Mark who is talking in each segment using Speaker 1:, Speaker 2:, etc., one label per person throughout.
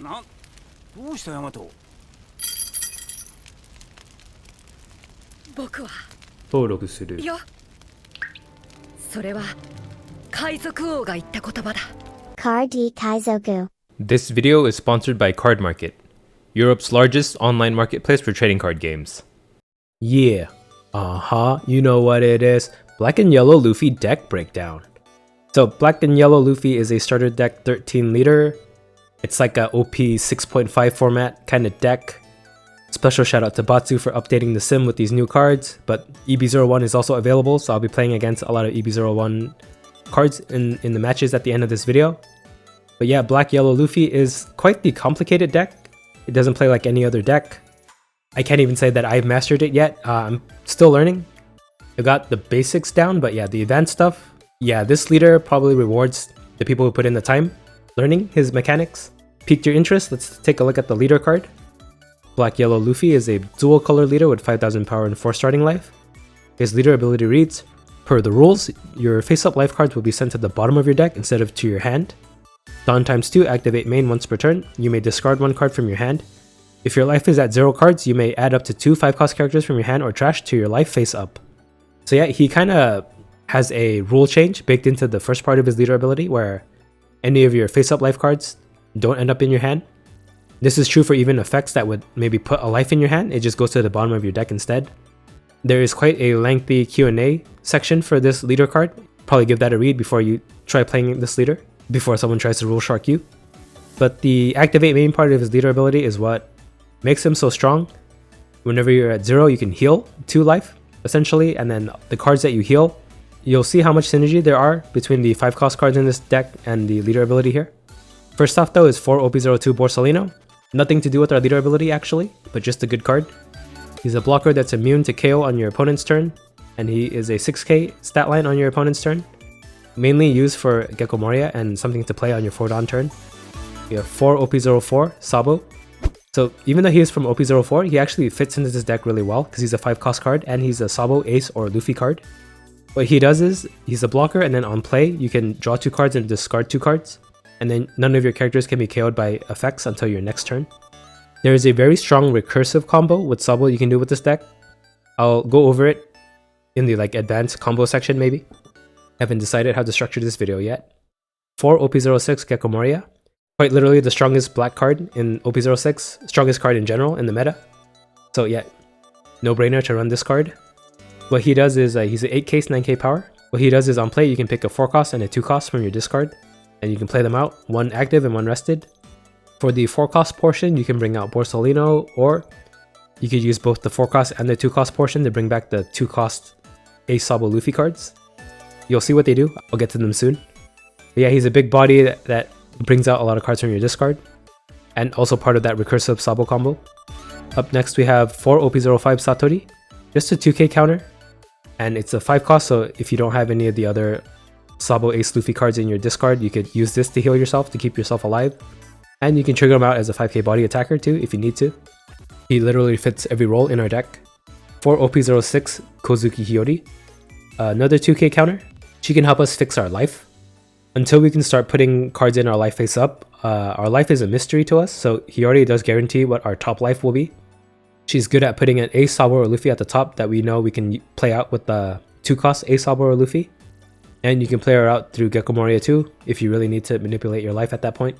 Speaker 1: どうしたヤマト。
Speaker 2: 僕は
Speaker 3: 登録する。
Speaker 2: いや、それは海賊王が言った言葉だ。
Speaker 4: Card Kaizoku.
Speaker 3: This video is sponsored by Card Market, Europe's largest online marketplace for trading card games. Yeah, you know what it is. Black and Yellow Luffy deck breakdown. So Black and Yellow Luffy is a starter deck 13 liter. It's like a OP 6.5 format kind of deck. Special shout out to Batsu for updating the sim with these new cards, but EB01 is also available, so I'll be playing against a lot of EB01 cards in the matches at the end of this video. But yeah, Black Yellow Luffy is quite the complicated deck. It doesn't play like any other deck. I can't even say that I've mastered it yet. I'm still learning. I got the basics down, but yeah, the advanced stuff. Yeah, this leader probably rewards the people who put in the time learning his mechanics. Piqued your interest? Let's take a look at the leader card. Black Yellow Luffy is a dual color leader with 5000 power and 4 starting life. His leader ability reads, per the rules, your face-up life cards will be sent to the bottom of your deck instead of to your hand. Dawn times 2, activate main once per turn. You may discard 1 card from your hand. If your life is at 0 cards, you may add up to 2 5-cost characters from your hand or trash to your life face-up. So yeah, he kind of has a rule change baked into the first part of his leader ability where any of your face-up life cards don't end up in your hand. This is true for even effects that would maybe put a life in your hand, it just goes to the bottom of your deck instead. There is quite a lengthy Q&A section for this leader card. Probably give that a read before you try playing this leader, before someone tries to rule shark you. But the activate main part of his leader ability is what makes him so strong. Whenever you're at 0, you can heal 2 life, essentially, and then the cards that you heal, you'll see how much synergy there are between the 5-cost cards in this deck and the leader ability here. First off though is 4 OP02 Borsalino. Nothing to do with our leader ability actually, but just a good card. He's a blocker that's immune to KO on your opponent's turn, and he is a 6k stat line on your opponent's turn. Mainly used for Gecko Moria and something to play on your 4 Dawn turn. We have 4 OP04 Sabo. So even though he is from OP04, he actually fits into this deck really well because he's a 5-cost card and he's a Sabo, Ace, or Luffy card. What he does is, he's a blocker and then on play, you can draw 2 cards and discard 2 cards. And then none of your characters can be KO'd by effects until your next turn. There is a very strong recursive combo with Sabo you can do with this deck. I'll go over it in the advanced combo section maybe. Haven't decided how to structure this video yet. 4 OP06 Gecko Moria. Quite literally the strongest black card in OP06, strongest card in general in the meta. So yeah, no brainer to run this card. What he does is, he's an 8k, 9k power. What he does is on play you can pick a 4-cost and a 2-cost from your discard. And you can play them out, 1 active and 1 rested. For the 4-cost portion, you can bring out Borsalino, or you could use both the 4-cost and the 2-cost portion to bring back the 2-cost Ace Sabo Luffy cards. You'll see what they do, I'll get to them soon. But yeah, he's a big body that brings out a lot of cards from your discard, and also part of that recursive Sabo combo. Up next we have 4 OP05 Satori, just a 2k counter, and it's a 5-cost, so if you don't have any of the other Sabo Ace Luffy cards in your discard, you could use this to heal yourself, to keep yourself alive. And you can trigger him out as a 5k body attacker too, if you need to. He literally fits every role in our deck. 4 OP06 Kozuki Hiyori. Another 2k counter. She can help us fix our life. Until we can start putting cards in our life face up, our life is a mystery to us, so Hiyori does guarantee what our top life will be. She's good at putting an Ace Sabo or Luffy at the top that we know we can play out with the 2-cost Ace Sabo or Luffy. And you can play her out through Gecko Moria too, if you really need to manipulate your life at that point.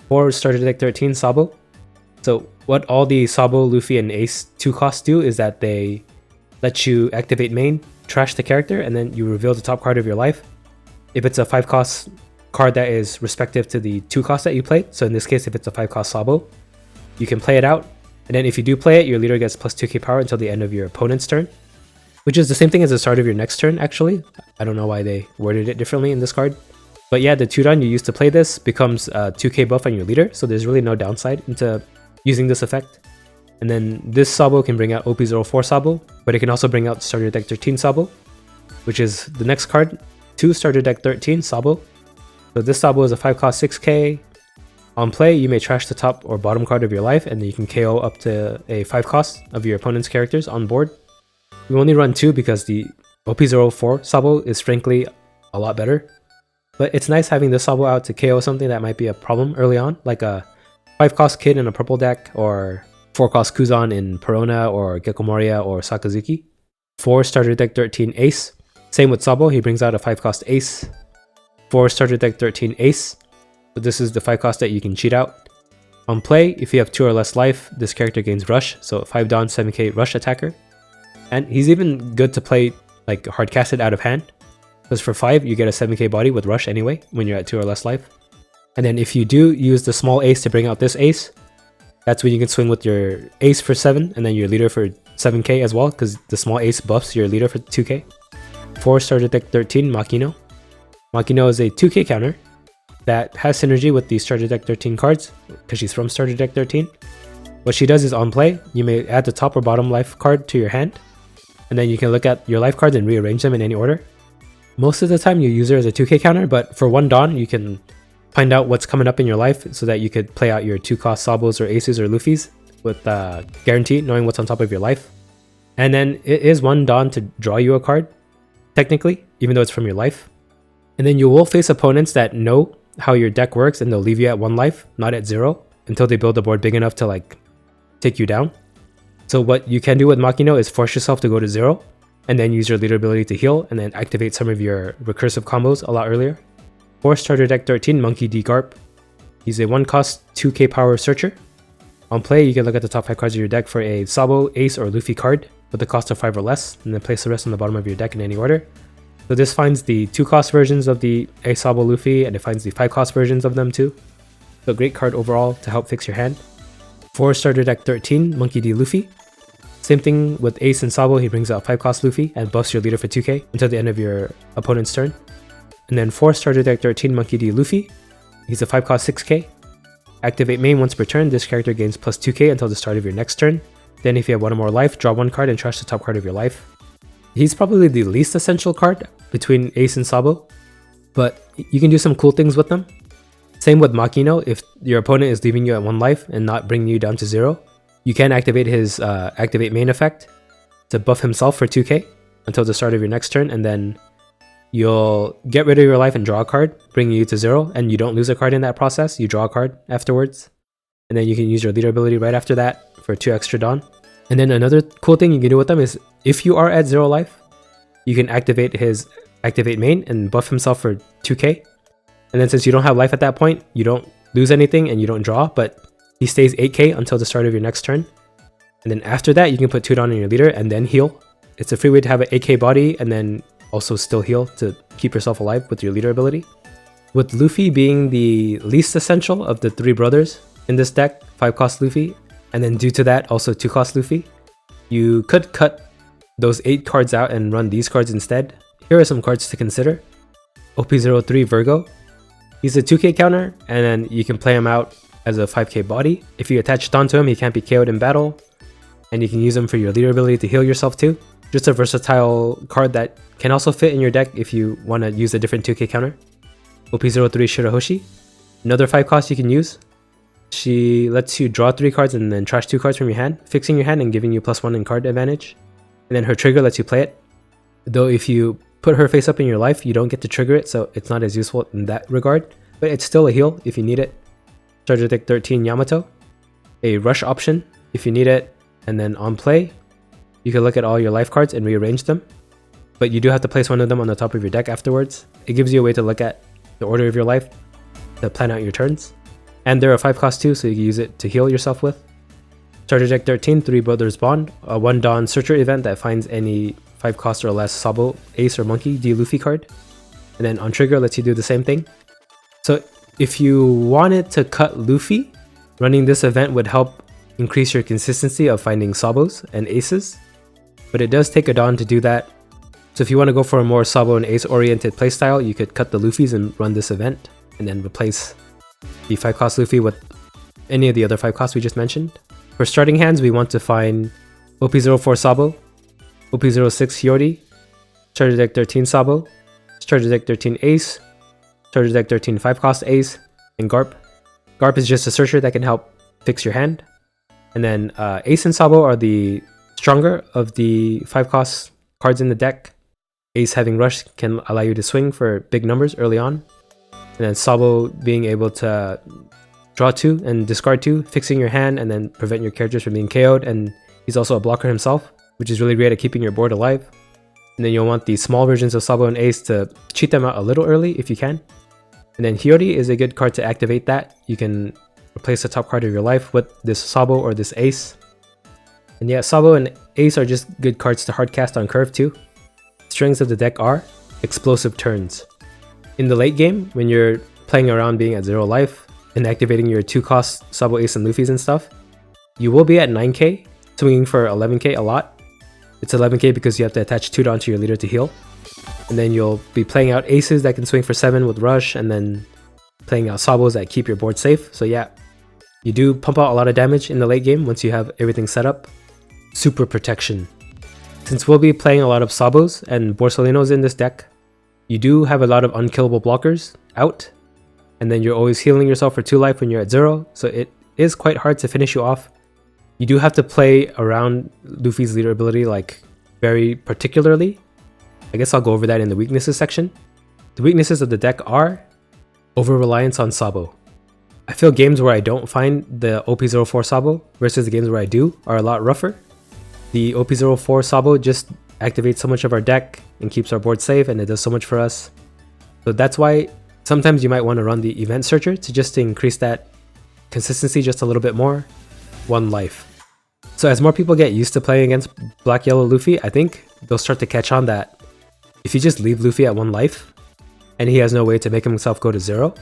Speaker 3: 4 starter deck 13 Sabo. So what all the Sabo, Luffy, and Ace 2-costs do is that they let you activate main, trash the character, and then you reveal the top card of your life. If it's a 5-cost card that is respective to the 2-cost that you played, so in this case if it's a 5-cost Sabo, you can play it out, and then if you do play it, your leader gets plus 2k power until the end of your opponent's turn. Which is the same thing as the start of your next turn, actually. I don't know why they worded it differently in this card. But yeah, the 2-Dawn you use to play this becomes a 2k buff on your leader, so there's really no downside into using this effect. And then this Sabo can bring out OP04 Sabo, but it can also bring out Starter Deck 13 Sabo, which is the next card, 2 Starter Deck 13 Sabo. So this Sabo is a 5-cost 6k. On play, you may trash the top or bottom card of your life, and then you can KO up to a 5-cost of your opponent's characters on board. We only run 2 because the OP04 Sabo is frankly a lot better. But it's nice having this Sabo out to KO something that might be a problem early on, like a 5-cost Kid in a purple deck, or 4-cost Kuzan in Perona or Gekkomoria or Sakazuki. 4 starter deck 13 Ace. Same with Sabo, he brings out a 5-cost Ace. 4 starter deck 13 Ace. So this is the 5-cost that you can cheat out. On play, if you have 2 or less life, this character gains Rush, so 5 Dawn 7k Rush attacker. And he's even good to play like hard casted out of hand, because for 5 you get a 7k body with Rush anyway when you're at 2 or less life. And then if you do use the small Ace to bring out this Ace, that's when you can swing with your Ace for 7 and then your leader for 7k as well, because the small Ace buffs your leader for 2k. 4 starter deck 13 Makino. Makino is a 2k counter that has synergy with the starter deck 13 cards, because she's from starter deck 13. What she does is on play, you may add the top or bottom life card to your hand, and then you can look at your life cards and rearrange them in any order. Most of the time you use her as a 2k counter, but for 1 Dawn you can find out what's coming up in your life so that you could play out your 2-cost Sabos or Aces or Luffys with guarantee knowing what's on top of your life. And then it is 1 Dawn to draw you a card, technically, even though it's from your life. And then you will face opponents that know how your deck works and they'll leave you at 1 life, not at 0, until they build a board big enough to like take you down. So what you can do with Makino is force yourself to go to 0, and then use your leader ability to heal, and then activate some of your recursive combos a lot earlier. 4 starter deck 13 Monkey D Garp. He's a 1-cost 2k power searcher. On play, you can look at the top 5 cards of your deck for a Sabo, Ace, or Luffy card with a cost of 5 or less, and then place the rest on the bottom of your deck in any order. So this finds the 2-cost versions of the Ace, Sabo, Luffy, and it finds the 5-cost versions of them too. So great card overall to help fix your hand. 4 starter deck 13 Monkey D Luffy. Same thing with Ace and Sabo, he brings out 5-cost Luffy and buffs your leader for 2k until the end of your opponent's turn. And then 4 starter deck 13 Monkey D Luffy. He's a 5-cost 6k. Activate main once per turn, this character gains plus 2k until the start of your next turn. Then if you have 1 or more life, draw 1 card and trash the top card of your life. He's probably the least essential card between Ace and Sabo, but you can do some cool things with them. Same with Makino, if your opponent is leaving you at 1 life and not bringing you down to 0, you can activate his activate main effect to buff himself for 2k until the start of your next turn, and then you'll get rid of your life and draw a card, bringing you to 0, and you don't lose a card in that process, you draw a card afterwards. And then you can use your leader ability right after that for 2 extra Dawn. And then another cool thing you can do with them is, if you are at 0 life, you can activate his activate main and buff himself for 2k. And then since you don't have life at that point, you don't lose anything and you don't draw, but he stays 8k until the start of your next turn. And then after that, you can put 2 Dawn in your leader and then heal. It's a free way to have an 8k body and then also still heal to keep yourself alive with your leader ability. With Luffy being the least essential of the 3 brothers in this deck, 5-cost Luffy, and then due to that also 2-cost Luffy, you could cut those 8 cards out and run these cards instead. Here are some cards to consider. OP03 Virgo. He's a 2k counter, and then you can play him out as a 5k body. If you attach Dawn to him, he can't be KO'd in battle, and you can use him for your leader ability to heal yourself too. Just a versatile card that can also fit in your deck if you want to use a different 2k counter. OP03 Shirahoshi. Another 5-cost you can use. She lets you draw 3 cards and then trash 2 cards from your hand, fixing your hand and giving you +1 in card advantage. And then her trigger lets you play it. Though if you put her face up in your life, you don't get to trigger it, so it's not as useful in that regard. But it's still a heal if you need it. Starter deck 13 Yamato. A rush option if you need it. And then on play, you can look at all your life cards and rearrange them. But you do have to place one of them on the top of your deck afterwards. It gives you a way to look at the order of your life to plan out your turns. And they're a 5-cost too, so you can use it to heal yourself with. Starter deck 13, 3 Brothers Bond, a 1 Dawn Searcher event that finds any 5-cost or less Sabo, Ace, or Monkey D Luffy card. And then on trigger lets you do the same thing. So if you wanted to cut Luffy, running this event would help increase your consistency of finding Sabos and Aces. But it does take a Dawn to do that. So if you want to go for a more Sabo and Ace oriented playstyle, you could cut the Luffys and run this event, and then replace the 5-cost Luffy with any of the other 5-costs we just mentioned. For starting hands, we want to find OP04 Sabo, OP06 Hiyori, Starter deck 13 Sabo, Starter deck 13 Ace, Starter deck 13 5-cost Ace, and Garp. Garp is just a searcher that can help fix your hand. And then Ace and Sabo are the stronger of the 5-cost cards in the deck. Ace having Rush can allow you to swing for big numbers early on. And then Sabo being able to draw 2 and discard 2, fixing your hand and then prevent your characters from being KO'd, and he's also a blocker himself, which is really great at keeping your board alive. And then you'll want the small versions of Sabo and Ace to cheat them out a little early if you can. And then Hiyori is a good card to activate that. You can replace the top card of your life with this Sabo or this Ace. And yeah, Sabo and Ace are just good cards to hardcast on curve too. Strengths of the deck are explosive turns. In the late game, when you're playing around being at 0 life and activating your 2-cost Sabo, Ace, and Luffys and stuff, you will be at 9k, swinging for 11k a lot. It's 11k because you have to attach 2 Dawn to your leader to heal. And then you'll be playing out Aces that can swing for 7 with Rush, and then playing out Sabos that keep your board safe. So yeah, you do pump out a lot of damage in the late game once you have everything set up. Super protection. Since we'll be playing a lot of Sabos and Borsalinos in this deck, you do have a lot of unkillable blockers out, and then you're always healing yourself for 2 life when you're at 0, so it is quite hard to finish you off. You do have to play around Luffy's leader ability like very particularly. I guess I'll go over that in the weaknesses section. The weaknesses of the deck are over-reliance on Sabo. I feel games where I don't find the OP04 Sabo versus the games where I do are a lot rougher. The OP04 Sabo just activates so much of our deck and keeps our board safe, and it does so much for us. So that's why sometimes you might want to run the event searcher to increase that consistency just a little bit more. 1 life. So as more people get used to playing against Black Yellow Luffy, I think they'll start to catch on that if you just leave Luffy at 1 life and he has no way to make himself go to 0,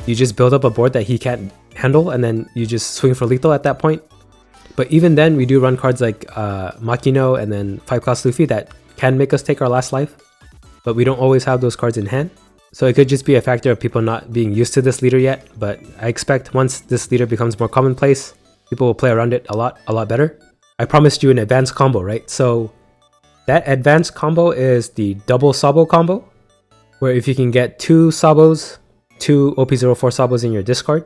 Speaker 3: you just build up a board that he can't handle, and then you just swing for lethal at that point. But even then, we do run cards like Makino and then 5-cost Luffy that can make us take our last life, but we don't always have those cards in hand. So it could just be a factor of people not being used to this leader yet, but I expect once this leader becomes more commonplace, people will play around it a lot better. I promised you an advanced combo, right? So that advanced combo is the double Sabo combo, where if you can get 2 Sabos, 2 OP04 Sabos in your discard,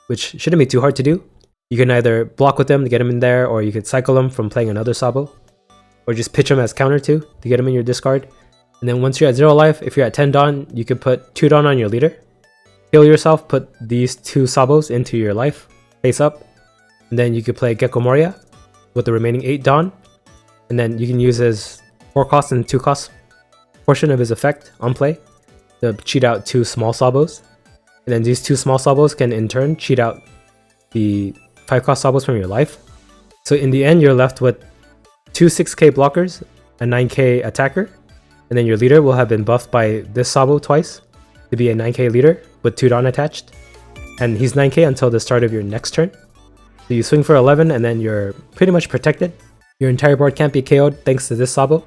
Speaker 3: which shouldn't be too hard to do, you can either block with them to get them in there, or you could cycle them from playing another Sabo, or just pitch them as counter to get them in your discard. And then once you're at 0 life, if you're at 10 Dawn, you could put 2 Dawn on your leader, heal yourself, put these 2 Sabos into your life, face up, and then you could play Gecko Moria with the remaining 8 Dawn, and then you can use his 4-cost and 2-cost portion of his effect on play to cheat out 2 small Sabos. And then these 2 small Sabos can in turn cheat out the 5-cost Sabos from your life. So in the end, you're left with 2 6k blockers, a 9k attacker, and then your leader will have been buffed by this Sabo twice to be a 9k leader with 2 Dawn attached. And he's 9k until the start of your next turn. So you swing for 11 and then you're pretty much protected. Your entire board can't be KO'd thanks to this Sabo.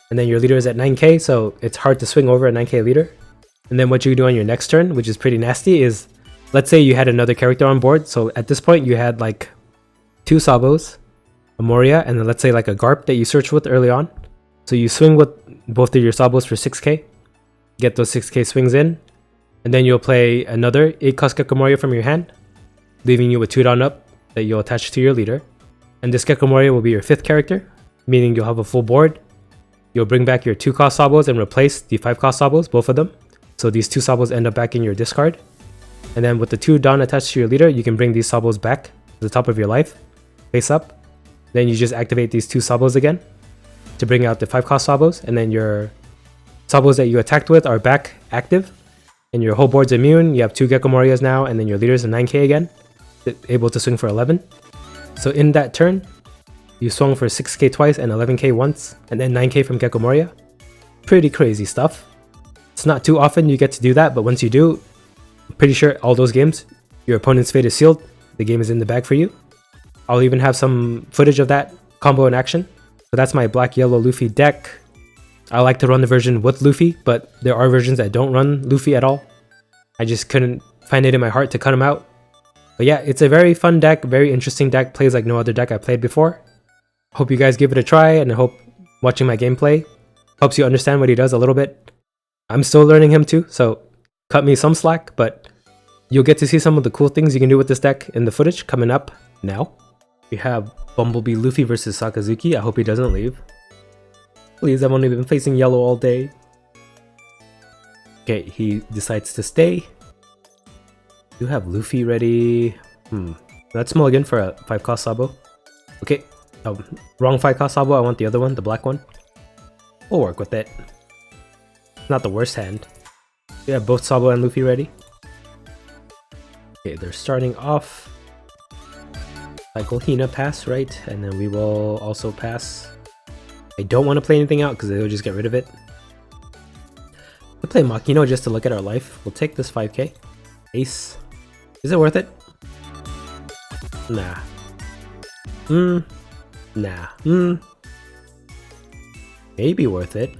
Speaker 3: And then your leader is at 9k, so it's hard to swing over a 9k leader. And then what you do on your next turn, which is pretty nasty, is let's say you had another character on board. So at this point you had like 2 Sabos, a Moria, and then let's say like a Garp that you searched with early on. So you swing with both of your Sabos for 6k, get those 6k swings in, and then you'll play another 8-cost Gecko Moria from your hand, leaving you with 2 Dawn up that you'll attach to your leader. And this Gecko Moria will be your 5th character, meaning you'll have a full board. You'll bring back your 2-cost Sabos and replace the 5-cost Sabos, both of them. So these 2 Sabos end up back in your discard. And then with the 2 Dawn attached to your leader, you can bring these Sabos back to the top of your life, face up. Then you just activate these 2 Sabos again to bring out the 5-cost Sabos, and then your Sabos that you attacked with are back active, and your whole board's immune. You have 2 Gecko Morias now, and then your leader's a 9k again, able to swing for 11. So in that turn, you swung for 6k twice and 11k once, and then 9k from Gecko Moria. Pretty crazy stuff. It's not too often you get to do that, but once you do, I'm pretty sure all those games, your opponent's fate is sealed. The game is in the bag for you. I'll even have some footage of that combo in action. So that's my Black Yellow Luffy deck. I like to run the version with Luffy, but there are versions that don't run Luffy at all. I just couldn't find it in my heart to cut them out. But yeah, it's a very fun deck, very interesting deck, plays like no other deck I played before. Hope you guys give it a try, and I hope watching my gameplay helps you understand what he does a little bit. I'm still learning him too, so cut me some slack, but you'll get to see some of the cool things you can do with this deck in the footage coming up now. We have Bumblebee Luffy versus Sakazuki. I hope he doesn't leave. Please, I've only been facing yellow all day. Okay, he decides to stay. Do have Luffy ready. Let's mulligan for a 5 cost Sabo. Okay, wrong 5 cost Sabo. I want the other one, the black one. We'll work with it. Not the worst hand. We have both Sabo and Luffy ready. Okay, they're starting off. Cycle Hina pass, right? And then we will also pass. I don't want to play anything out because they'll just get rid of it. We'll play Makino just to look at our life. We'll take this 5k. Ace. Is it worth it? Nah. Nah. Maybe worth it.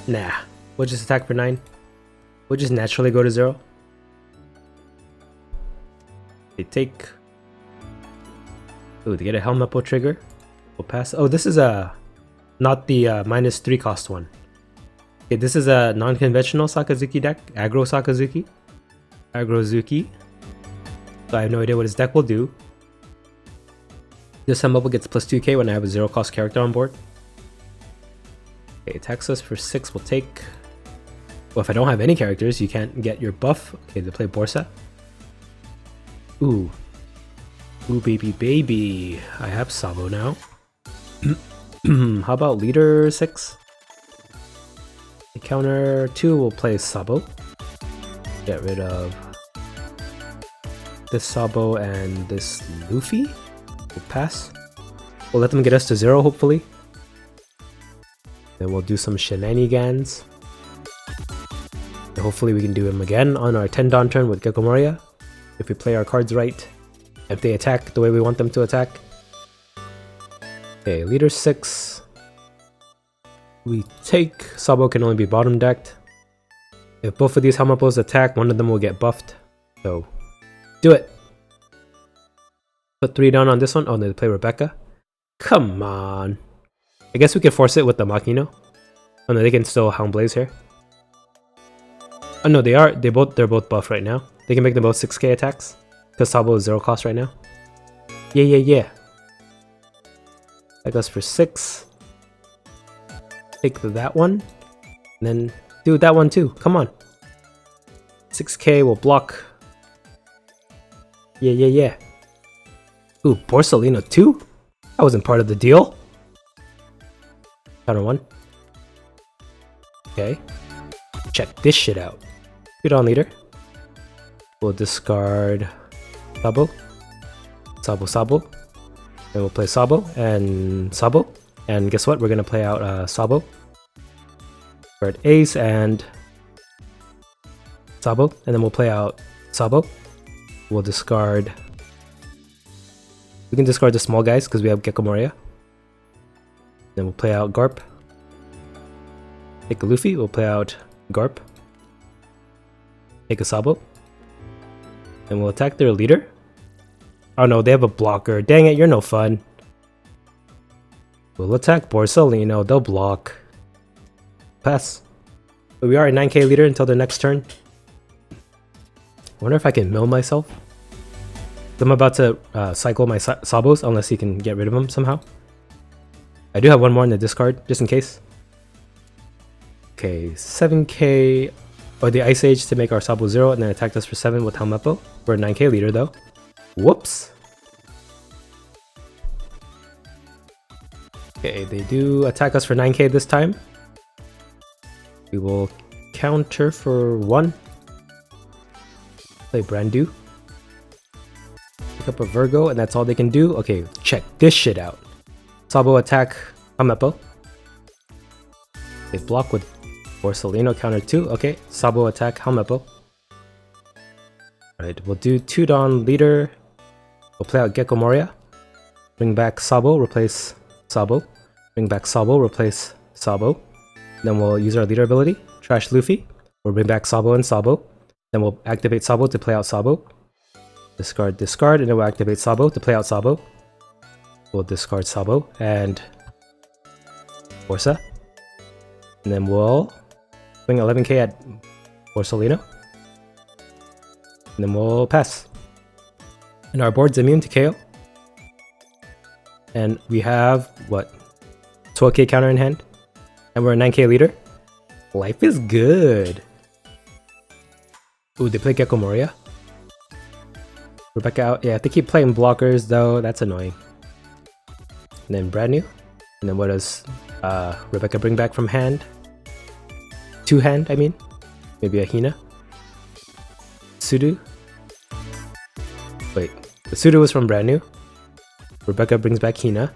Speaker 3: Nah. We'll just attack for 9. We'll just naturally go to 0. They take... Ooh, they get a Helmepo trigger. We'll pass. Oh, this is not the -3 cost one. Okay, this is a non-conventional Sakazuki deck. Aggro Sakazuki. Aggro-zuki. So I have no idea what his deck will do. This Helmepo gets plus 2k when I have a 0 cost character on board. Okay, attacks us for 6. We'll take... Well, if I don't have any characters, you can't get your buff. Okay, they play Borsa. Ooh. Ooh, baby, baby. I have Sabo now. How about leader 6? Counter 2 will play Sabo. Get rid of this Sabo and this Luffy. We'll pass. We'll let them get us to 0, hopefully. Then we'll do some shenanigans. And hopefully we can do him again on our 10 Dawn turn with Gecko Moria. If we play our cards right. If they attack the way we want them to attack. Okay, leader 6. We take... Sabo can only be bottom decked. If both of these Helmepos attack, one of them will get buffed. So, do it! Put 3 down on this one. Oh, they play Rebecca. Come on! I guess we can force it with the Makino. Oh no, they can still Hound Blaze here. Oh no, they're both buffed right now. They can make them both 6k attacks. Because Sabo is 0 cost right now. Yeah. That goes for 6. Take that one. And then do that one too. Come on. 6k will block. Yeah. Ooh, Borsalino 2? That wasn't part of the deal. Counter 1. Okay. Check this shit out. Good on leader. We'll discard Sabo. Sabo. Then we'll play Sabo and Sabo. And guess what? We're gonna play out Sabo. We're at Ace and Sabo. And then we'll play out Sabo. We'll discard... We can discard the small guys because we have Gecko Moria. Then we'll play out Garp. Take a Luffy. We'll play out Garp. Take a Sabo. And we'll attack their leader. Oh no, they have a blocker. Dang it, you're no fun. We'll attack Borsalino. They'll block. Pass. But we are at 9k leader until the next turn. I wonder if I can mill myself. I'm about to cycle my Sabos unless he can get rid of them somehow. I do have one more in the discard, just in case. Okay, 7k... Or the Ice Age to make our Sabo 0 and then attacked us for 7 with Helmepo. We're a 9k leader though. Whoops! Okay, they do attack us for 9k this time. We will counter for 1. Play Brandu. Pick up a Virgo and that's all they can do. Okay, check this shit out. Sabo attack Helmepo. They block with Borsalino counter 2. Okay, Sabo attack Helmepo. Alright, we'll do 2 Dawn leader. We'll play out Gecko Moria. Bring back Sabo, replace Sabo. Bring back Sabo, replace Sabo. Then we'll use our leader ability. Trash Luffy. We'll bring back Sabo and Sabo. Then we'll activate Sabo to play out Sabo. Discard, and then we'll activate Sabo to play out Sabo. We'll discard Sabo and Borsa. And then we'll bring 11k at Borsalino. And then we'll pass. And our board's immune to KO. And we have, what? 12k counter in hand. And we're a 9k leader. Life is good. Ooh, they play Gecko Moria. Rebecca out. Yeah, if they keep playing blockers though, that's annoying. And then brand new. And then what does Rebecca bring back from hand? Two hand, I mean. Maybe a Hina. Sudo. Wait, the Sudo was from brand new. Rebecca brings back Hina.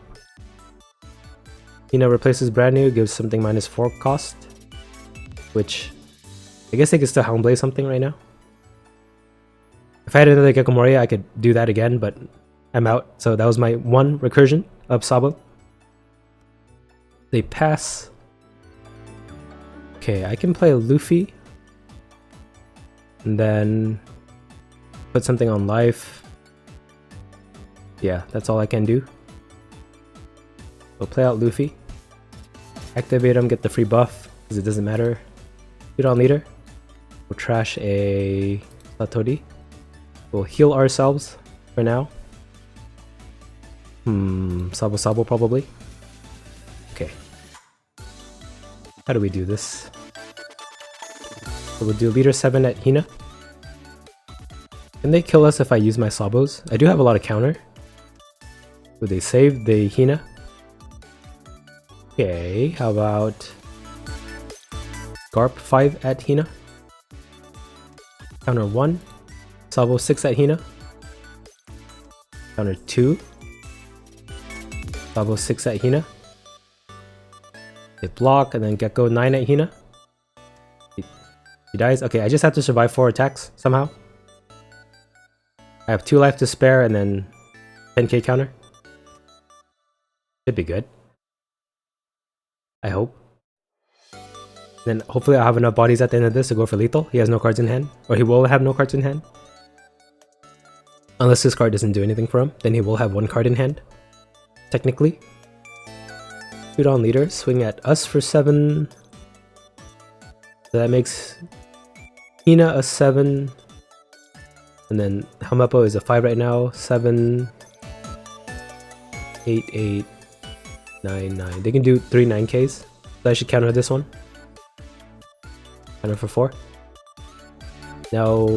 Speaker 3: Hina replaces brand new, gives something -4 cost. Which, I guess they could still Houndblade something right now. If I had another Gecko Moria, I could do that again, but I'm out. So that was my one recursion of Sabo. They pass. Okay, I can play a Luffy. And then put something on life. Yeah, that's all I can do. We'll play out Luffy. Activate him, get the free buff, because it doesn't matter. Shoot on leader. We'll trash a Satori. We'll heal ourselves for now. Sabo Sabo probably. Okay. How do we do this? So we'll do leader 7 at Hina. Can they kill us if I use my Sabos? I do have a lot of counter. Would they save the Hina? Okay, how about Garp 5 at Hina? Counter 1. Sabo 6 at Hina. Counter 2. Sabo 6 at Hina. They block and then Gecko 9 at Hina. He dies. Okay, I just have to survive 4 attacks somehow. I have 2 life to spare and then 10k counter. Should be good. I hope. Then hopefully I'll have enough bodies at the end of this to go for lethal. He has no cards in hand. Or he will have no cards in hand. Unless this card doesn't do anything for him, then he will have 1 card in hand. Technically. Shoot on leader, swing at us for 7. So that makes Hina a 7. And then Helmeppo is a 5 right now. 7, 8, 8, 9, 9. They can do 3 9Ks. So I should counter this one. Counter for 4. Now,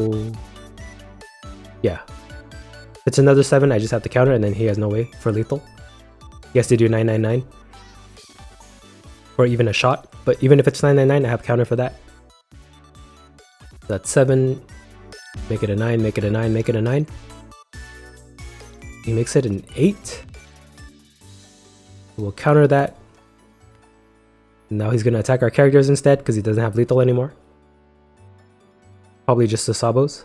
Speaker 3: yeah. If it's another 7, I just have to counter and then he has no way for lethal. He has to do 999. Or even a shot. But even if it's 999, I have counter for that. That's 7. Make it a 9, make it a 9, make it a 9. He makes it an 8. We'll counter that. Now he's gonna attack our characters instead because he doesn't have lethal anymore. Probably just the Sabos.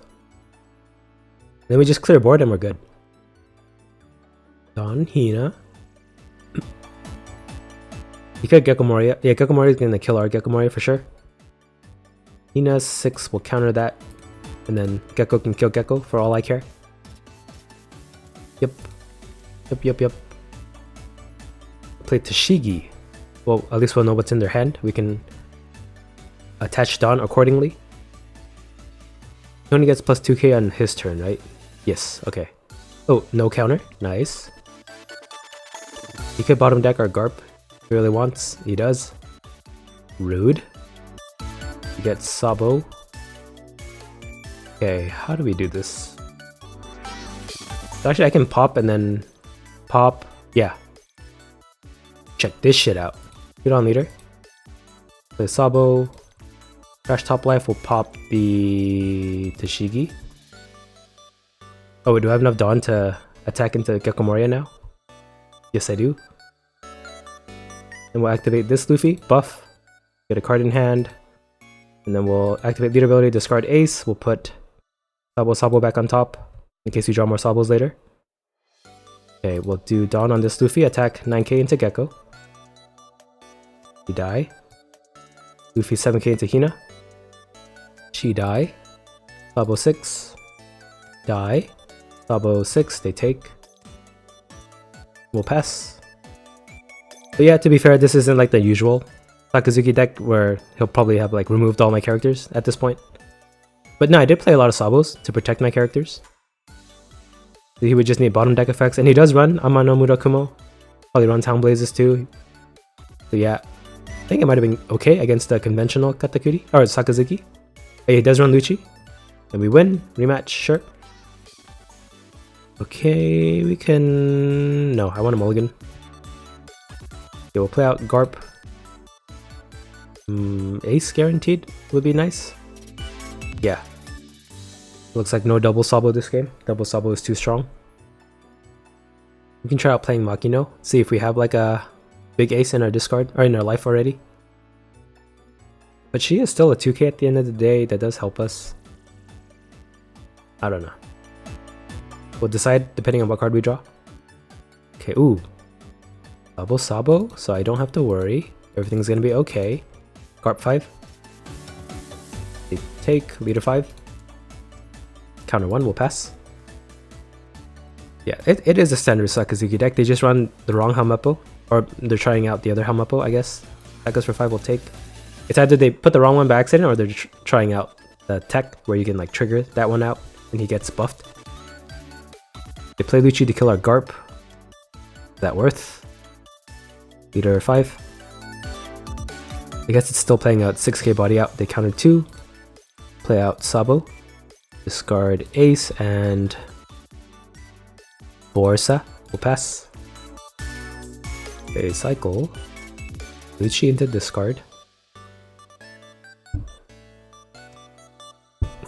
Speaker 3: Then we just clear board and we're good. Don Hina. He could Gecko Moria. Yeah, Gecko Moria is gonna kill our Gecko Moria for sure. Hina's 6 will counter that. And then Gecko can kill Gecko for all I care. Yep. Yep, yep, yep. Play Tashigi. Well, at least we'll know what's in their hand. We can attach Dawn accordingly. He only gets plus 2k on his turn, right? Yes, okay. Oh, no counter. Nice. He could bottom deck our Garp if he really wants. He does. Rude. He gets Sabo. Okay, how do we do this? So actually, I can pop and then pop. Yeah. Check this shit out. Get on leader. Play Sabo. Crash top life will pop the Tashigi. Oh, do I have enough Dawn to attack into Gecko Moria now? Yes, I do. Then we'll activate this Luffy. Buff. Get a card in hand. And then we'll activate leader ability, discard Ace. We'll put Sabo back on top in case we draw more Sabos later. Okay, we'll do Dawn on this Luffy. Attack 9k into Gecko. He die. Luffy 7k into Hina. She die. Sabo 6. Die. Sabo 6, they take. We'll pass. But yeah, to be fair, this isn't like the usual Sakazuki deck where he'll probably have like removed all my characters at this point. But no, I did play a lot of Sabos to protect my characters. So he would just need bottom deck effects, and he does run Amano Murakumo. Probably runs Houndblazes too. So yeah, I think it might have been okay against the conventional Katakuri, or Sakazuki. He does run Lucci. And we win. Rematch, sure. Okay, we can... No, I want a mulligan. Okay, we'll play out Garp. Ace guaranteed would be nice. Yeah. Looks like no double Sabo this game. Double Sabo is too strong. We can try out playing Makino. See if we have like a big ace in our discard, or in our life already. But she is still a 2k at the end of the day. That does help us. I don't know. We'll decide depending on what card we draw. Okay, ooh. Double Sabo, so I don't have to worry. Everything's gonna be okay. Garp 5. They take, leader 5. Counter 1, we'll pass. Yeah, it is a standard Sakazuki deck. They just run the wrong Hamapo, or they're trying out the other Hamapo, I guess. That goes for 5, we'll take. It's either they put the wrong one by accident, or they're trying out the tech where you can like trigger that one out and he gets buffed. They play Lucci to kill our Garp. Is that worth? Leader 5. I guess it's still playing out 6k body out. They counter 2. Play out Sabo. Discard Ace and Borsa. We'll pass. Okay, cycle. Lucci into discard.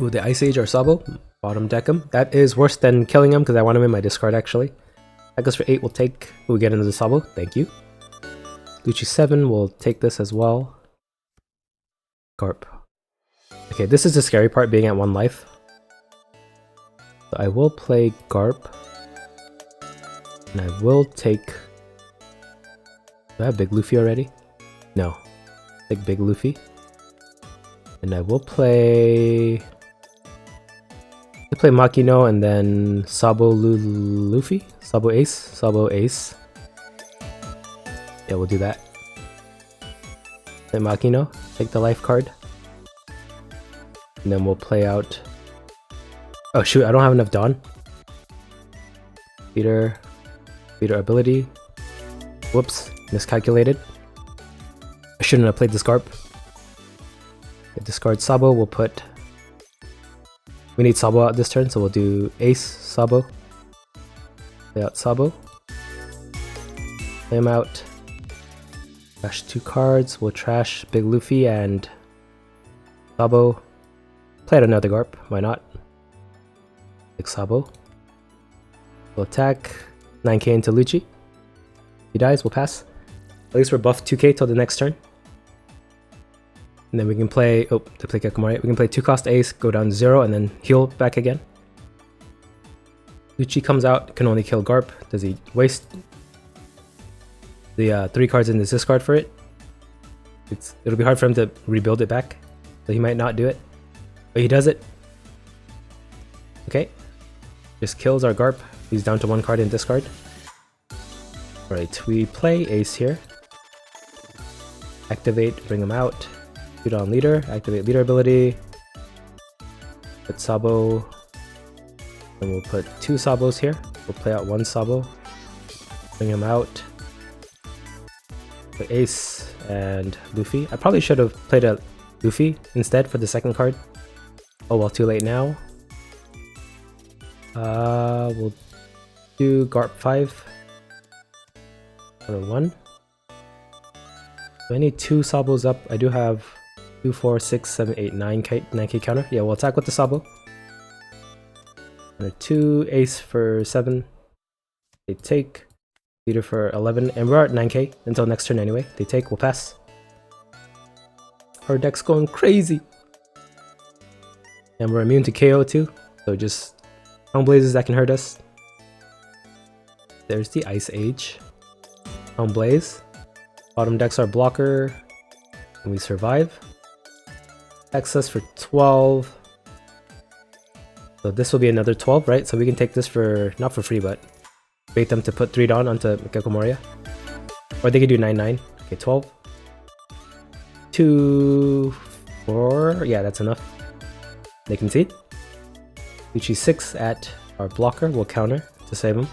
Speaker 3: Ooh, the Ice Age or Sabo. Bottom deck him. That is worse than killing him because I want him in my discard actually. That goes for 8, we'll take. We'll get into the Sabo. Thank you. Lucci 7, we'll take this as well. Garp. Okay, this is the scary part, being at 1 life. So I will play Garp. And I will take... Do I have Big Luffy already? No. Take Big Luffy. And I will play... I play Makino and then Sabo Luffy? Sabo Ace? Sabo Ace. Yeah, we'll do that. Play Makino, take the life card. And then we'll play out... Oh shoot, I don't have enough Dawn. Leader ability. Whoops, miscalculated. I shouldn't have played this Garp. Discard Sabo, we'll put... We need Sabo out this turn, so we'll do Ace, Sabo. Play out Sabo. Play him out. Trash 2 cards, we'll trash Big Luffy and Sabo. Play out another Garp, why not? Big Sabo. We'll attack 9k into Lucci. He dies, we'll pass. At least we're buffed 2k till the next turn. And then we can play, to play Kakumari, we can play 2-cost Ace, go down 0, and then heal back again. Lucci comes out, can only kill Garp. Does he waste the 3 cards in his discard for it? It'll be hard for him to rebuild it back, so he might not do it. But he does it. Okay. Just kills our Garp. He's down to 1 card in discard. Alright, we play Ace here. Activate, bring him out. Shoot on leader, activate leader ability. Put Sabo. And we'll put 2 Sabos here. We'll play out 1 Sabo. Bring him out. Put Ace and Luffy. I probably should have played a Luffy instead for the second card. Oh well, too late now. We'll do Garp 5. Counter 1. So I need 2 Sabos up. I do have 2, 4, 6, 7, 8, 9k counter. Yeah, we'll attack with the Sabo. And a 2 Ace for 7. They take. Leader for 11. And we're at 9k until next turn anyway. They take, we'll pass. Our deck's going crazy. And we're immune to KO too. So just Helm Blazes that can hurt us. There's the Ice Age. Helm Blaze. Bottom deck's our blocker. And we survive. Access for 12. So this will be another 12, right? So we can take this for, not for free, but bait them to put 3 down onto Gekko Moria. Or they could do 9-9. Okay, 12. 2, 4. Yeah, that's enough. They concede. Lucci 6 at our blocker. We'll counter to save him.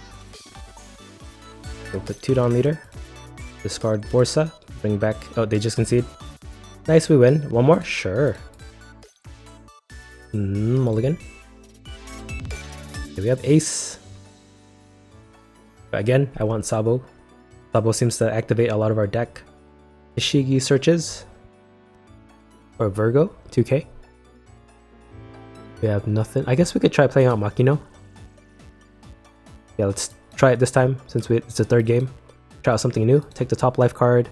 Speaker 3: We'll put 2 down leader. Discard Borsa. Bring back... Oh, they just concede. Nice, we win. 1 more? Sure. Mulligan. Okay, we have Ace. But again, I want Sabo. Sabo seems to activate a lot of our deck. Ishigi searches. Or Virgo, 2k. We have nothing. I guess we could try playing out Makino. Yeah, let's try it this time since it's the third game. Try out something new. Take the top life card.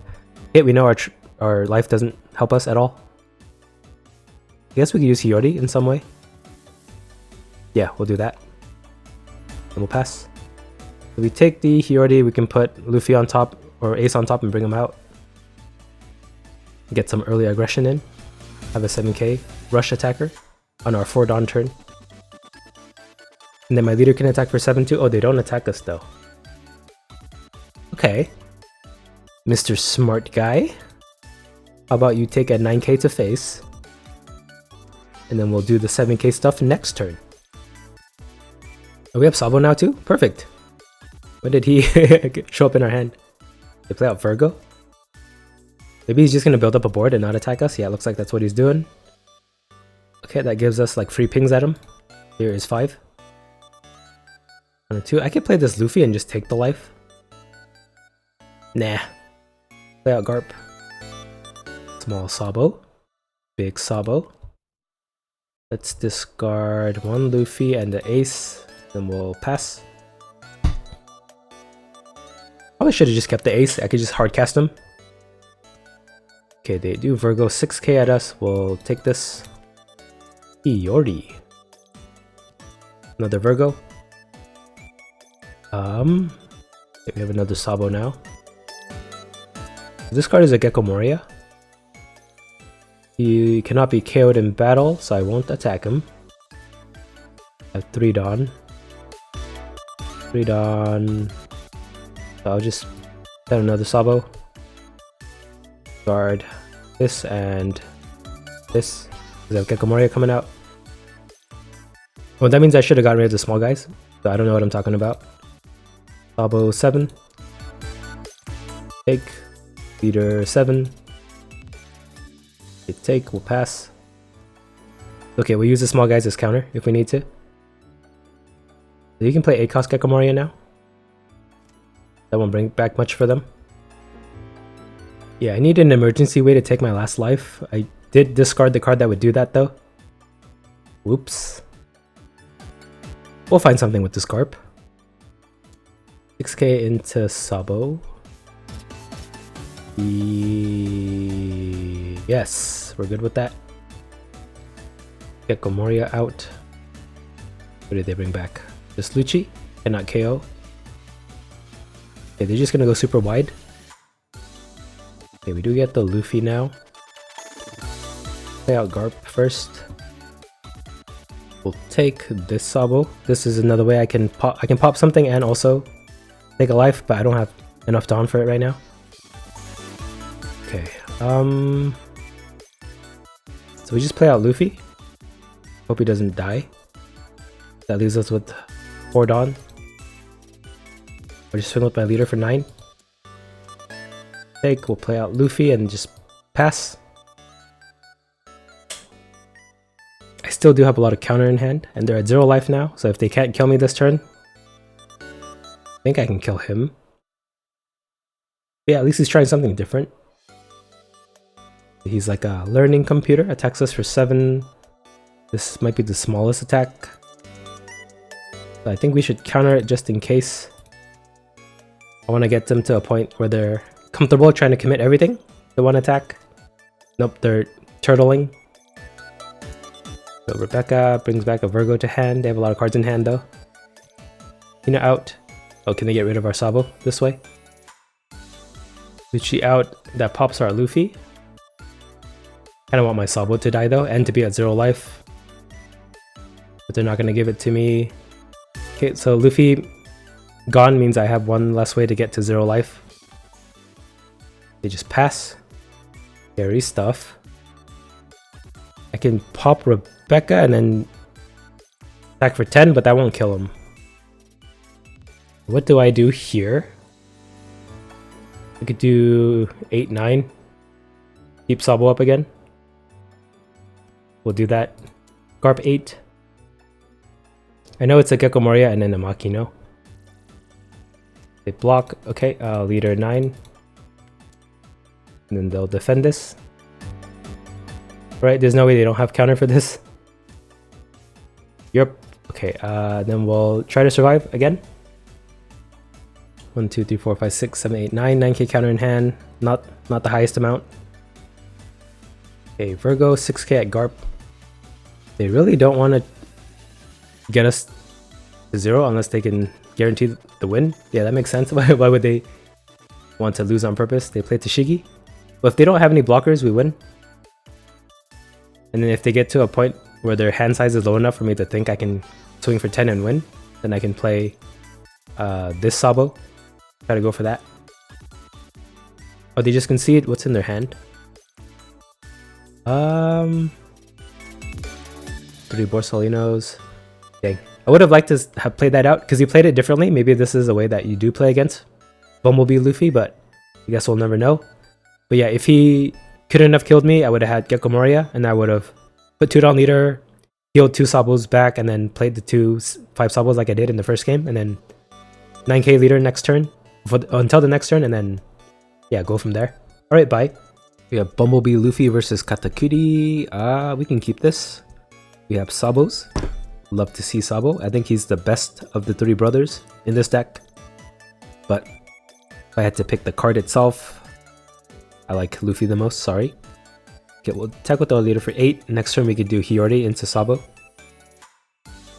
Speaker 3: Hit, we know our life doesn't help us at all. I guess we could use Hiyori in some way. Yeah, we'll do that. And we'll pass. If we take the Hiyori, we can put Luffy on top or Ace on top and bring him out. Get some early aggression in. Have a 7k rush attacker on our 4 Dawn turn. And then my leader can attack for 7 too. Oh, they don't attack us though. Okay. Mr. Smart Guy. How about you take a 9k to face? And then we'll do the 7k stuff next turn. Oh, we have Sabo now too? Perfect. When did he show up in our hand? They play out Virgo? Maybe he's just gonna build up a board and not attack us? Yeah, it looks like that's what he's doing. Okay, that gives us like free pings at him. Here is 5. 1 or 2. I could play this Luffy and just take the life. Nah. Play out Garp. Small Sabo. Big Sabo. Let's discard 1 Luffy and the Ace. Then we'll pass. Probably should have just kept the Ace. I could just hardcast him. Okay, they do Virgo 6k at us. We'll take this. Hiyori. Another Virgo. Okay, we have another Sabo now. This card is a Gecko Moria. He cannot be KO'd in battle, so I won't attack him. I have 3 Dawn. 3 Dawn. So I'll just set another Sabo. Guard this and this. We have Gecko Moria coming out. Well, that means I should have gotten rid of the small guys. So I don't know what I'm talking about. Sabo 7. Take. Leader 7. Take, we'll pass. Okay, we'll use the small guys as counter if we need to. So you can play 8 cost Gecko Moria now. That won't bring back much for them. Yeah, I need an emergency way to take my last life. I did discard the card that would do that though. Whoops. We'll find something with this Garp. 6k into Sabo. Yes, we're good with that. Gecko Moria out. What did they bring back? Just Lucci, cannot KO. Okay, they're just gonna go super wide. Okay, we do get the Luffy now. Play out Garp first. We'll take this Sabo. This is another way I can pop something and also take a life, but I don't have enough Dawn for it right now. Okay, so we just play out Luffy. Hope he doesn't die. That leaves us with 4 Dawn. I'll just swing with my leader for 9. Take, we'll play out Luffy and just pass. I still do have a lot of counter in hand, and they're at 0 life now, so if they can't kill me this turn, I think I can kill him. But yeah, at least he's trying something different. He's like a learning computer, attacks us for 7. This might be the smallest attack. So I think we should counter it just in case. I want to get them to a point where they're comfortable trying to commit everything to 1 attack. Nope, they're turtling. So Rebecca brings back a Virgo to hand. They have a lot of cards in hand though. Hina out. Oh, can they get rid of our Sabo this way? Lucci out. That pops our Luffy. I don't want my Sabo to die though, and to be at 0 life. But they're not going to give it to me. Okay, so Luffy gone means I have 1 less way to get to 0 life. They just pass. Scary stuff. I can pop Rebecca and then attack for 10, but that won't kill him. What do I do here? I could do 8, 9. Keep Sabo up again. We'll do that. Garp 8. I know it's a Gecko Moria and then a Makino. They block. Okay, leader 9. And then they'll defend this. Right, there's no way they don't have counter for this. Yep. Okay, then we'll try to survive again. 1, 2, 3, 4, 5, 6, 7, 8, 9. 9k counter in hand. Not the highest amount. Okay, Virgo, 6k at Garp. They really don't want to get us to 0 unless they can guarantee the win. Yeah, that makes sense. Why would they want to lose on purpose? They play Tashigi. But if they don't have any blockers, we win. And then if they get to a point where their hand size is low enough for me to think I can swing for 10 and win, then I can play this Sabo. Try to go for that. Oh, they just concede? What's in their hand? 3 Borsalinos. Dang. I would have liked to have played that out because he played it differently. Maybe this is a way that you do play against Bumblebee Luffy, but I guess we'll never know. But yeah, if he couldn't have killed me, I would have had Gecko Moria and I would have put 2 down leader, healed 2 Sabos back, and then played the 2 5 Sabos like I did in the first game, and then 9k leader next turn until the next turn, and then yeah, go from there. Alright, bye. We have Bumblebee Luffy versus Katakuri. We can keep this. We have Sabos. Love to see Sabo. I think he's the best of the 3 brothers in this deck. But if I had to pick the card itself, I like Luffy the most, sorry. Okay, we'll attack with our leader for 8. Next turn we could do Hiyori into Sabo.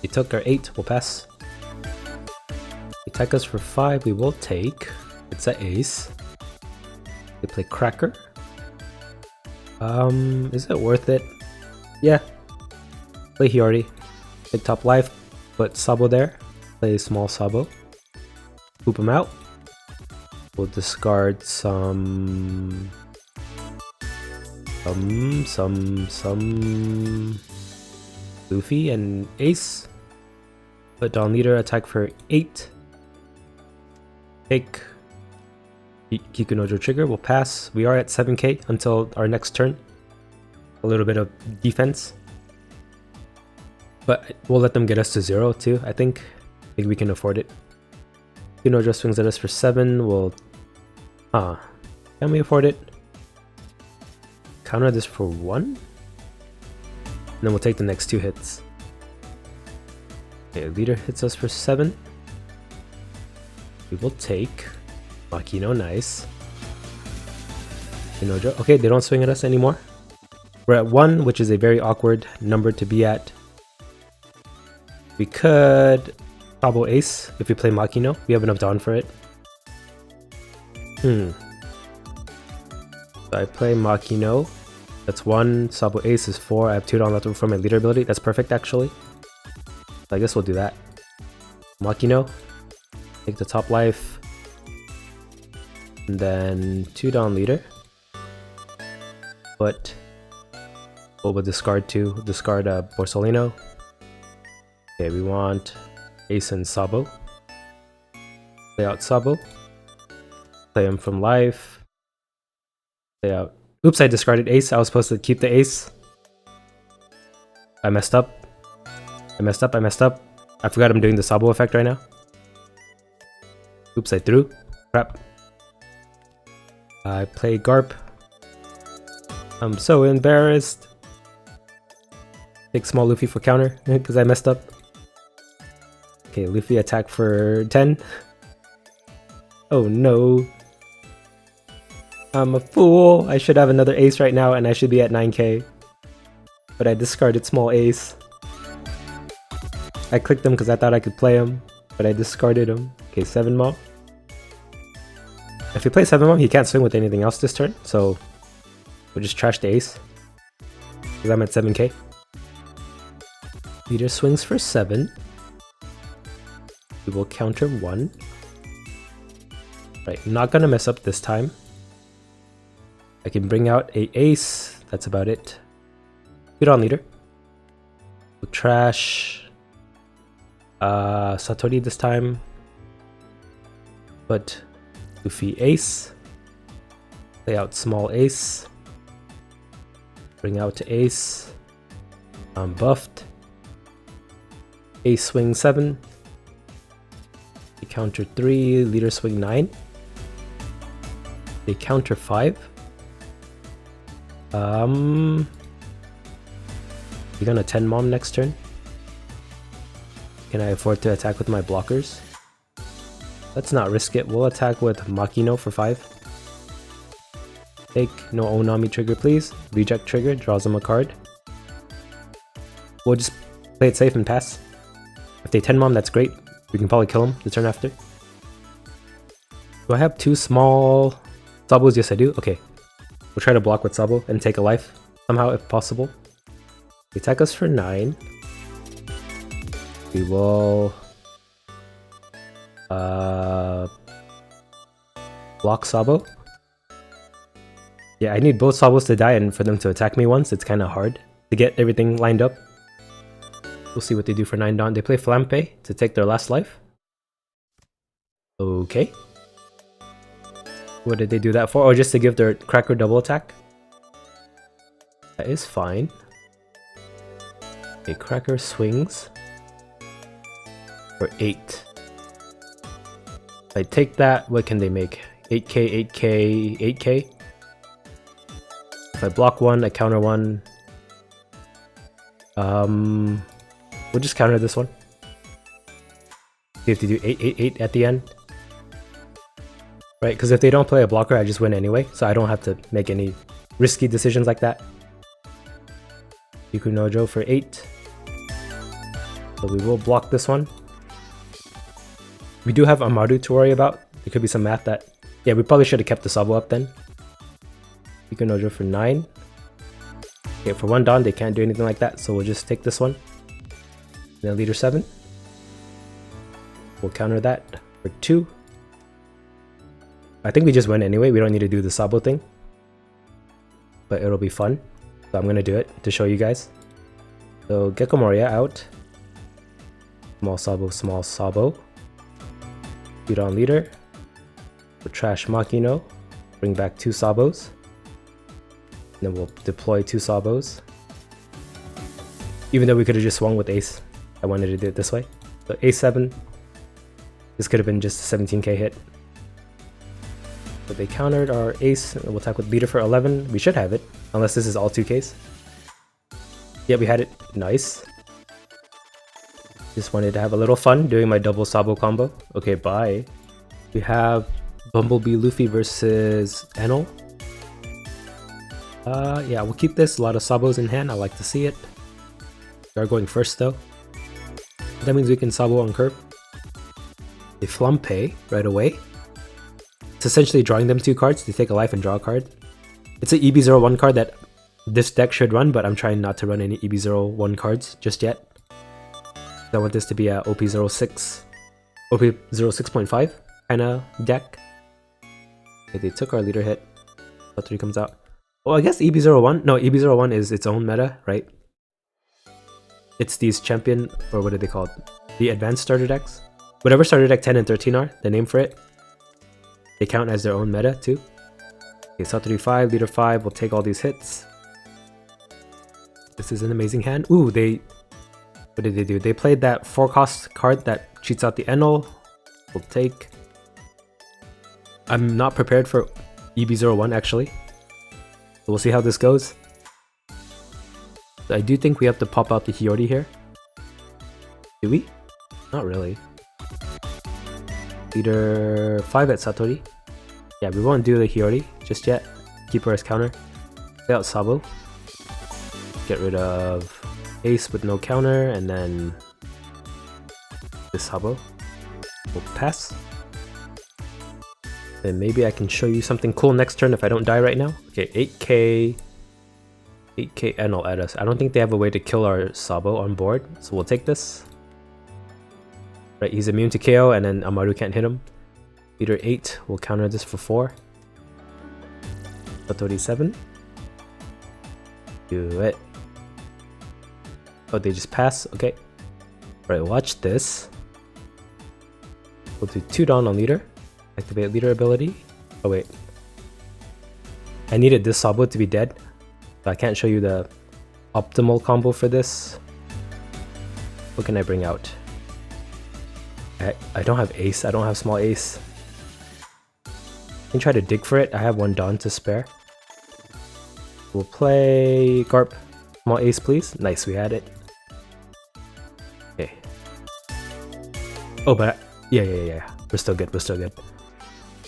Speaker 3: They took our 8, we'll pass. They attack us for 5, we will take. It's an ace. They play Cracker. Is it worth it? Yeah. Play Hiyori. Take top life, put Sabo there. Play small Sabo. Poop him out. We'll discard some Luffy and Ace. Put down leader, attack for 8. Take Kikunojo trigger, we'll pass. We are at 7k until our next turn. A little bit of defense. But we'll let them get us to 0 too, I think. I think we can afford it. Kikunojo swings at us for 7, we'll... can we afford it? Counter this for 1? And then we'll take the next 2 hits. Okay, leader hits us for 7. We will take Makino, nice. Kikunojo. Okay, they don't swing at us anymore. We're at 1, which is a very awkward number to be at. We could Sabo Ace if we play Makino. We have enough down for it. So I play Makino. That's 1. Sabo Ace is 4. I have 2 down left for my leader ability. That's perfect actually. So I guess we'll do that. Makino. Take the top life. And then 2 down leader. But we'll discard 2. Discard Borsalino. Okay, we want Ace and Sabo. Play out Sabo. Play him from life. Play out. Oops, I discarded Ace. I was supposed to keep the Ace. I messed up. I messed up. I forgot I'm doing the Sabo effect right now. Oops, I threw. Crap. I play Garp. I'm so embarrassed. Take small Luffy for counter because I messed up. Okay, Luffy attack for 10. Oh no. I'm a fool. I should have another ace right now and I should be at 9k. But I discarded small ace. I clicked him because I thought I could play him, but I discarded him. Okay, 7 Mom. If we play 7 Mom, he can't swing with anything else this turn, so we'll just trash the ace. Because I'm at 7k. Leader swings for 7. We will counter 1. Right, not gonna mess up this time. I can bring out a ace. That's about it. Good on leader. We'll trash Satori this time. But Luffy ace. Play out small ace. Bring out to ace. I'm buffed. Ace swing 7. They counter 3, leader swing 9. They counter 5. You're gonna 10 mom next turn. Can I afford to attack with my blockers? Let's not risk it. We'll attack with Makino for 5. Take no Onami trigger, please. Reject trigger, draws them a card. We'll just play it safe and pass. If they 10 mom, that's great. We can probably kill them the turn after. Do I have 2 small Sabos? Yes, I do. Okay. We'll try to block with Sabo and take a life somehow if possible. They attack us for 9. We will block Sabo. Yeah, I need both Sabos to die and for them to attack me once. It's kind of hard to get everything lined up. We'll see what they do for 9 Dawn. They play Flampe to take their last life. Okay. What did they do that for? Oh, just to give their Cracker double attack? That is fine. Okay, Cracker swings for 8. If I take that, what can they make? 8k, 8k, 8k? If I block 1, I counter 1. We'll just counter this one. We have to do 8, 8, 8 at the end. Right, because if they don't play a blocker, I just win anyway, so I don't have to make any risky decisions like that. Ikunojo for 8. So we will block this one. We do have Amaru to worry about. There could be some math that... Yeah, we probably should have kept the Sabo up then. Ikunojo for 9. Okay, for 1 Dawn, they can't do anything like that, so we'll just take this one. And then leader 7. We'll counter that for 2. I think we just win anyway, we don't need to do the Sabo thing. But it'll be fun. So I'm gonna do it to show you guys. So Gecko Moria out. Small Sabo, small Sabo. Beat on leader. We'll trash Makino. Bring back 2 Sabos. And then we'll deploy 2 Sabos. Even though we could have just swung with Ace. I wanted to do it this way. So A7. This could have been just a 17k hit. But they countered our Ace. We'll attack with leader for 11. We should have it. Unless this is all 2ks. Yeah, we had it. Nice. Just wanted to have a little fun doing my double Sabo combo. Okay, bye. We have Bumblebee Luffy versus Enel. Yeah, we'll keep this. A lot of Sabos in hand. I like to see it. We are going first though. That means we can Sabo on curve. They Flampe right away. It's essentially drawing them 2 cards. They take a life and draw a card. It's an EB01 card that this deck should run, but I'm trying not to run any EB01 cards just yet. I want this to be a OP06, OP06.5 kind of deck. Okay, they took our leader hit. But 3 comes out. Well, I guess EB01, no, EB01 is its own meta, right? It's these champion, or what are they called? The advanced starter decks. Whatever starter deck 10 and 13 are, the name for it. They count as their own meta too. Okay, Satori 5, leader 5, will take all these hits. This is an amazing hand. Ooh, what did they do? They played that 4-cost card that cheats out the Enel. We'll take. I'm not prepared for EB01 actually. So we'll see how this goes. I do think we have to pop out the Hiyori here. Do we? Not really. Leader 5 at Satori. Yeah, we won't do the Hiyori just yet. Keep her as counter. Play out Sabo. Get rid of Ace with no counter, and then this Sabo. We'll pass. Then maybe I can show you something cool next turn if I don't die right now. Okay, 8k Enel at us. I don't think they have a way to kill our Sabo on board, so we'll take this. Right, he's immune to KO, and then Amaru can't hit him. Leader 8 will counter this for 4. Satori 7. Do it. Oh, they just pass? Okay. Alright, watch this. We'll do 2 Dawn on leader. Activate leader ability. Oh wait. I needed this Sabo to be dead. So I can't show you the optimal combo for this. What can I bring out? I don't have ace. I don't have small ace. I can try to dig for it. I have one Dawn to spare. We'll play Garp. Small ace, please. Nice, we had it. Okay. Oh, but yeah. We're still good. We're still good.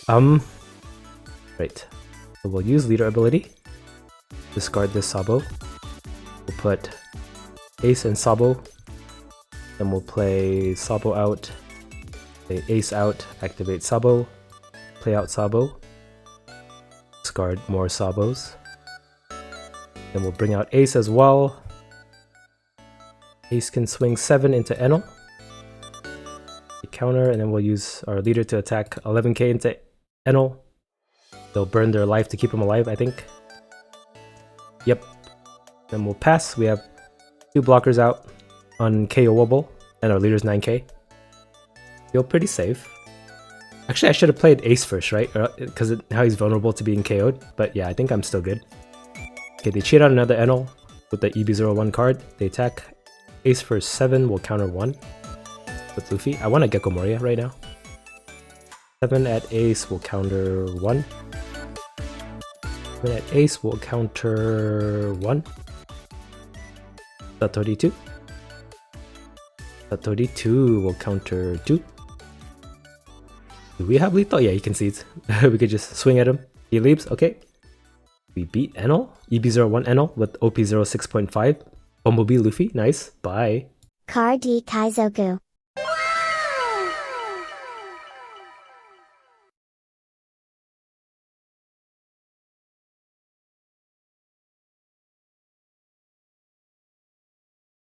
Speaker 3: Right. So we'll use leader ability. Discard this Sabo. We'll put ace and Sabo. Then we'll play Sabo out. Play ace out. Activate Sabo. Play out Sabo. Discard more Sabos. Then we'll bring out ace as well. Ace can swing 7 into Enel. Counter, and then we'll use our leader to attack 11k into Enel. They'll burn their life to keep him alive, I think. Yep. Then we'll pass. We have 2 blockers out on KO Wobble, and our leader's 9k. Feel pretty safe. Actually, I should have played ace first, right? Because now he's vulnerable to being KO'd. But yeah, I think I'm still good. Okay, they cheat out another Enel with the EB01 card. They attack ace for 7, will counter 1. With Luffy. I want a Gecko Moria right now. 7 at ace will counter 1. 7 at ace will counter 1. Satori 2 will counter 2. Do we have lethal? Yeah, he concedes. We could just swing at him. He leaves. Okay. We beat Enel. EB01 Enel with OP06.5. Bumblebee Luffy. Nice. Bye.
Speaker 4: Card D Kaizoku.